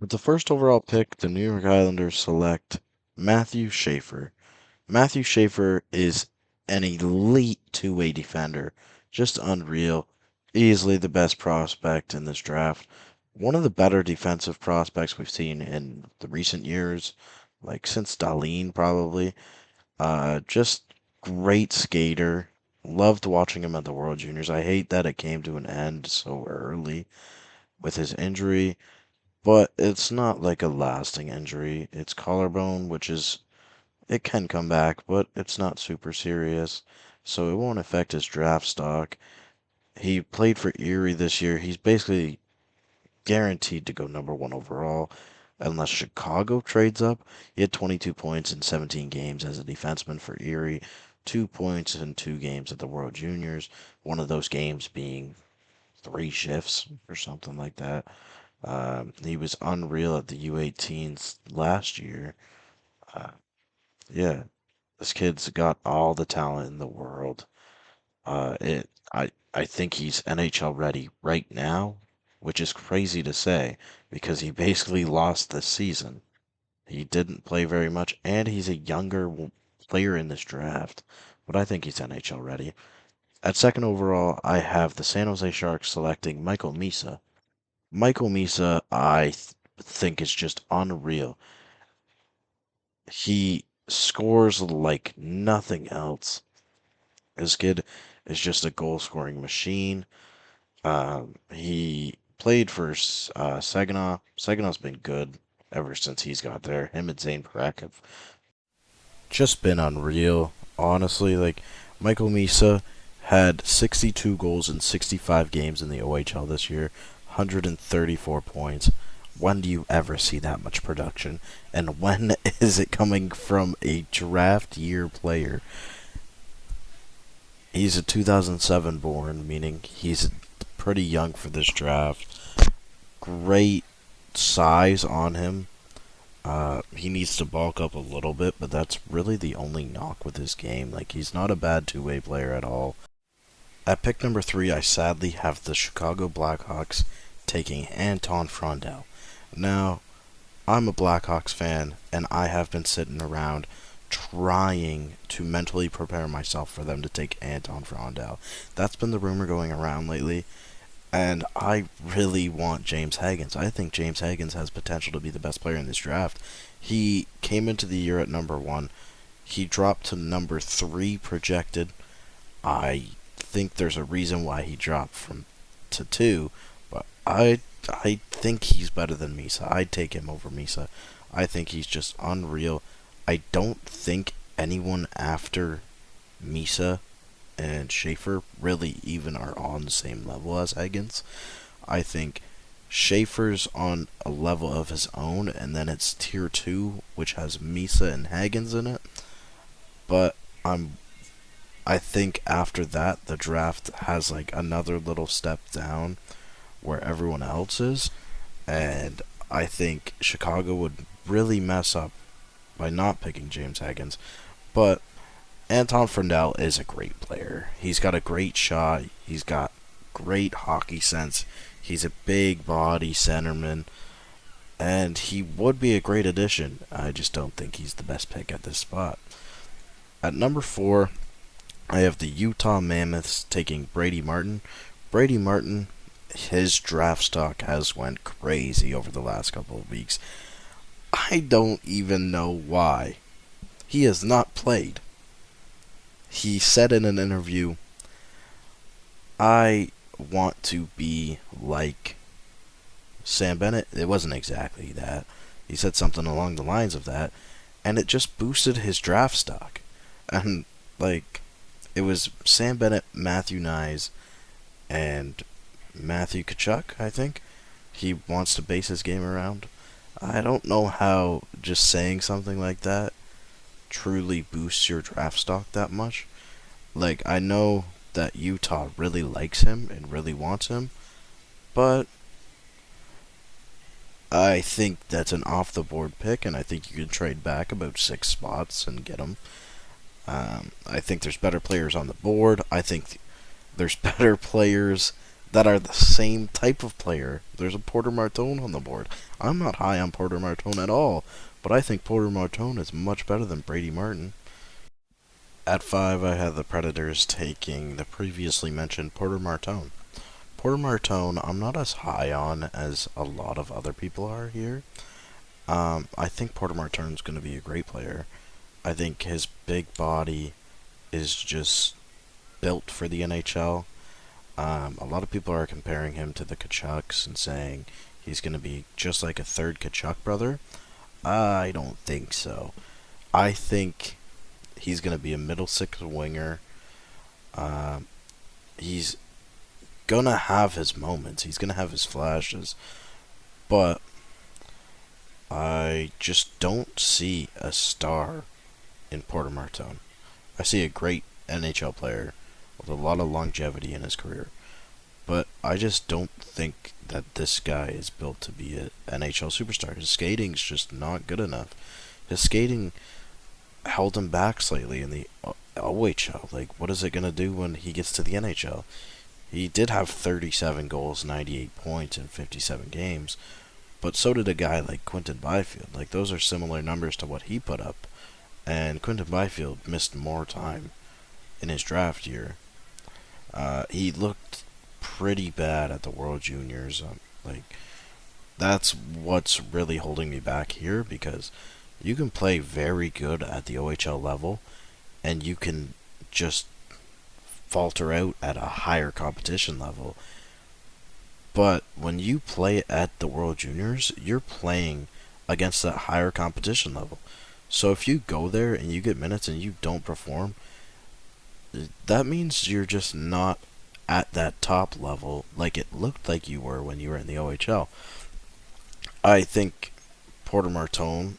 With the first overall pick, the New York Islanders select Mathew Schaefer. Mathew Schaefer is an elite two-way defender, just unreal. Easily the best prospect in this draft. One of the better defensive prospects we've seen in the recent years, like since Dahlin probably. Just great skater. Loved watching him at the World Juniors. I hate that it came to an end so early with his injury, but it's not like a lasting injury. It's collarbone, which is it can come back, but it's not super serious, so it won't affect his draft stock. He played for Erie this year. He's basically guaranteed to go number one overall unless Chicago trades up. He had 22 points in 17 games as a defenseman for Erie, 2 points in 2 games at the World Juniors, one of those games being 3 shifts or something like that. He was unreal at the U18s last year. Uh, yeah, this kid's got all the talent in the world. I think he's NHL ready right now, which is crazy to say because he basically lost this season. He didn't play very much, and he's a younger player in this draft, but I think he's NHL ready. At second overall, I have the San Jose Sharks selecting Michael Misa. Michael Misa, think is just unreal. He scores like nothing else. This kid is just a goal scoring machine. He played for Saginaw. Saginaw's been good ever since he's got there. Him and Zane Parak have just been unreal. Honestly, like Michael Misa had 62 goals in 65 games in the OHL this year, 134 points. When do you ever see that much production? And when is it coming from a draft year player? He's a 2007 born, meaning he's pretty young for this draft. Great size on him. He needs to bulk up a little bit, but that's really the only knock with his game. Like, he's not a bad two-way player at all. At pick number 3, I sadly have the Chicago Blackhawks taking Anton Frondel. Now, I'm a Blackhawks fan, and I have been sitting around trying to mentally prepare myself for them to take Anton Frondel. That's been the rumor going around lately, and I really want James Hagens. I think James Hagens has potential to be the best player in this draft. He came into the year at number 1. He dropped to number 3 projected. I think there's a reason why he dropped from to 2, but I think he's better than Misa. I'd take him over Misa. I think he's just unreal. I don't think anyone after Misa and Schaefer really even are on the same level as Hagens. I think Schaefer's on a level of his own, and then it's tier 2, which has Misa and Hagens in it. But I think after that, the draft has like another little step down where everyone else is, and I think Chicago would really mess up by not picking James Hagens. But Anton Frondel is a great player. He's got a great shot. He's got great hockey sense. He's a big body centerman, and he would be a great addition. I just don't think he's the best pick at this spot. At number 4, I have the Utah Mammoths taking Brady Martin. Brady Martin, his draft stock has went crazy over the last couple of weeks. I don't even know why. He has not played. He said in an interview, I want to be like Sam Bennett. It wasn't exactly that. He said something along the lines of that, and it just boosted his draft stock. And, like, it was Sam Bennett, Matthew Nyes, and Matthew Tkachuk, I think. He wants to base his game around. I don't know how just saying something like that truly boosts your draft stock that much. Like, I know that Utah really likes him and really wants him, but I think that's an off the board pick, and I think you can trade back about 6 spots and get him. I think there's better players on the board. I think there's better players that are the same type of player. There's a Porter Martone on the board. I'm not high on Porter Martone at all, but I think Porter Martone is much better than Brady Martin. At 5, I had the Predators taking the previously mentioned Porter Martone. Porter Martone, I'm not as high on as a lot of other people are here. I think Porter Martone's going to be a great player. I think his big body is just built for the NHL. A lot of people are comparing him to the Kachucks and saying he's going to be just like a third Kachuk brother. I don't think so. I think he's going to be a middle six winger. Uh, he's going to have his moments. He's going to have his flashes. But I just don't see a star in Porter Martone. I see a great NHL player with a lot of longevity in his career. But I just don't think that this guy is built to be an NHL superstar. His skating's just not good enough. His skating held him back slightly in the OHL. Like, what is it going to do when he gets to the NHL? He did have 37 goals, 98 points in 57 games, but so did a guy like Quinton Byfield. Like, those are similar numbers to what he put up. And Quinton Byfield missed more time in his draft year. He looked pretty bad at the World Juniors. Like, that's what's really holding me back here, because you can play very good at the OHL level and you can just falter out at a higher competition level. But when you play at the World Juniors, you're playing against that higher competition level. So if you go there and you get minutes and you don't perform, that means you're just not at that top level like it looked like you were when you were in the OHL. I think Porter Martone,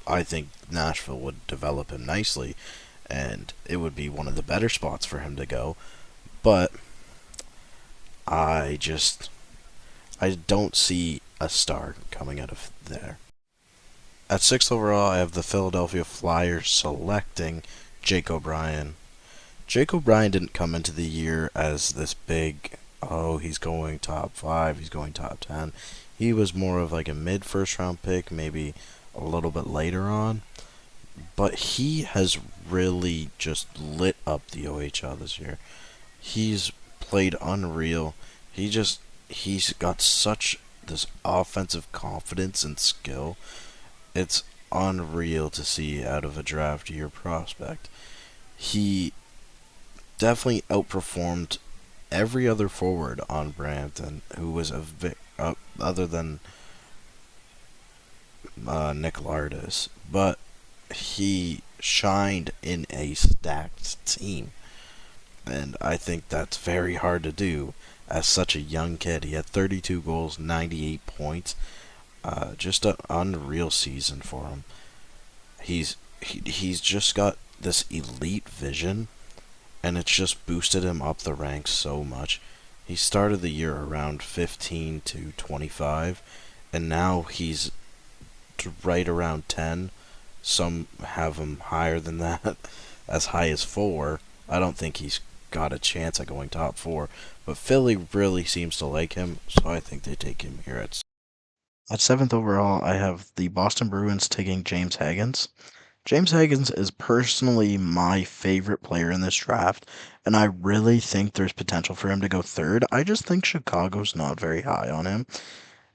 I think Nashville would develop him nicely, and it would be one of the better spots for him to go. But I just, I don't see a star coming out of there. At 6th overall, I have the Philadelphia Flyers selecting Jake O'Brien. Jake O'Brien didn't come into the year as this big, oh, he's going top 5, he's going top 10. He was more of like a mid first round pick, maybe a little bit later on. But he has really just lit up the OHL this year. He's played unreal. He's got such this offensive confidence and skill. It's unreal to see out of a draft year prospect. He definitely outperformed every other forward on Brampton who was other than Nick Lardis, but he shined in a stacked team, and I think that's very hard to do as such a young kid. He had 32 goals, 98 points, just an unreal season for him. He's just got this elite vision, and it's just boosted him up the ranks so much. He started the year around 15 to 25, and now he's right around 10. Some have him higher than that, as high as 4. I don't think he's got a chance at going top 4, but Philly really seems to like him, so I think they take him here at 7th overall. I have the Boston Bruins taking James Hagens. James Hagens is personally my favorite player in this draft, and I really think there's potential for him to go third. I just think Chicago's not very high on him.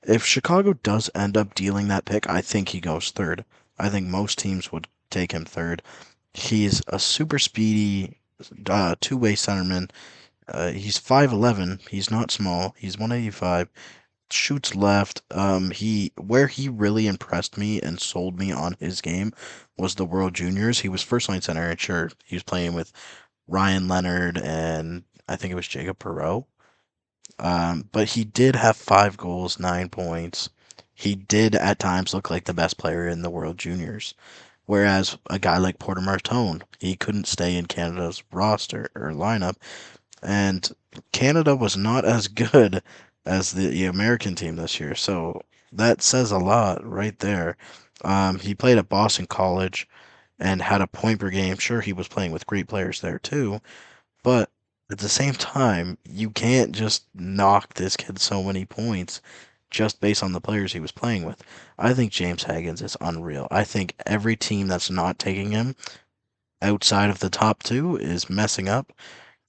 If Chicago does end up dealing that pick, I think he goes third. I think most teams would take him third. He's a super speedy two-way centerman. He's 5'11". He's not small. He's 185. Shoots left. He where he really impressed me and sold me on his game was the World Juniors. He was first line center, and sure, he was playing with Ryan Leonard and I think it was Jacob Perreault. But he did have 5 goals, 9 points. He did at times look like the best player in the World Juniors. Whereas a guy like Porter Martone, he couldn't stay in Canada's roster or lineup, and Canada was not as good as the American team this year. So that says a lot right there. He played at Boston College and had a point per game. Sure, he was playing with great players there too, but At the same time, you can't just knock this kid so many points just based on the players he was playing with. I think James Hagens is unreal. I think every team that's not taking him outside of the top two is messing up,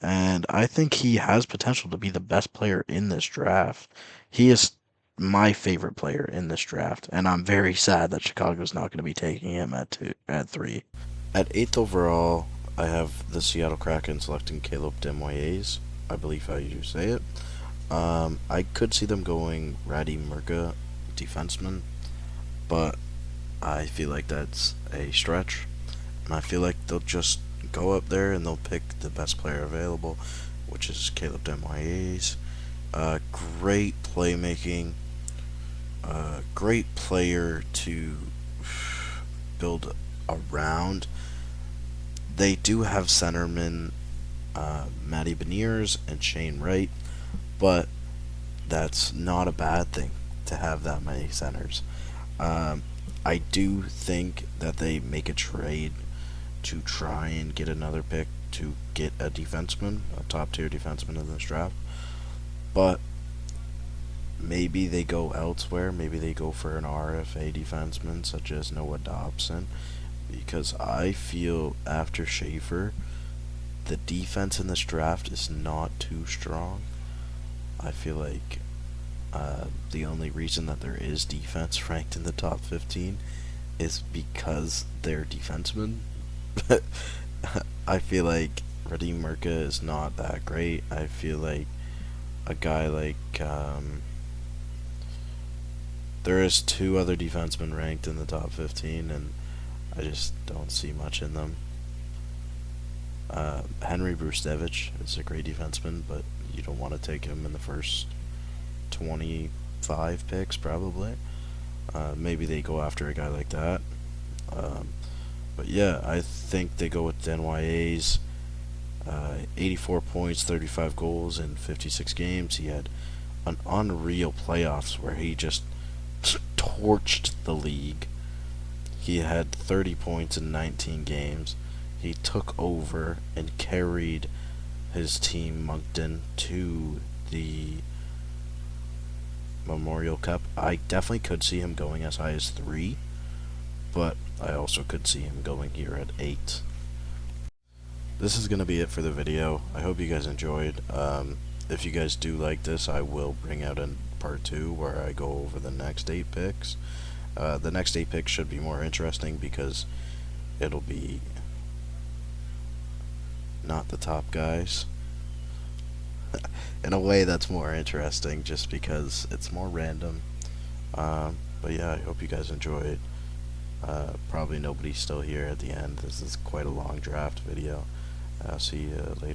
and I think he has potential to be the best player in this draft. He is my favorite player in this draft, and I'm very sad that Chicago's not going to be taking him at three. At eighth overall, I have the Seattle Kraken selecting Caleb Desmoyes. I believe how you say it. I could see them going Ratty Murga, defenseman, but I feel like that's a stretch. And I feel like they'll just go up there and they'll pick the best player available, which is Caleb Desmoyes. Great playmaking, great player to build around. They do have centermen Matty Beniers and Shane Wright, but that's not a bad thing to have that many centers. Um, I do think that they make a trade to try and get another pick to get a defenseman, a top tier defenseman in this draft. But maybe they go elsewhere. Maybe they go for an RFA defenseman such as Noah Dobson. Because I feel after Schaefer, the defense in this draft is not too strong. I feel like the only reason that there is defense ranked in the top 15 is because they're defensemen. I feel like Radim Murka is not that great. I feel like a guy like there is two other defensemen ranked in the top 15, and I just don't see much in them. Henry Brustevich is a great defenseman, but you don't want to take him in the first 25 picks, probably. Maybe they go after a guy like that. Um, but yeah, I think they go with Desnoyers. 84 points, 35 goals in 56 games. He had an unreal playoffs where he just torched the league. He had 30 points in 19 games. He took over and carried his team, Moncton, to the Memorial Cup. I definitely could see him going as high as 3, but I also could see him going here at 8. This is going to be it for the video. I hope you guys enjoyed. If you guys do like this, I will bring out a part 2 where I go over the next 8 picks. The next 8 picks should be more interesting because it'll be not the top guys. In a way, that's more interesting just because it's more random. But yeah, I hope you guys enjoyed. Probably nobody's still here at the end. This is quite a long draft video. I'll see you later.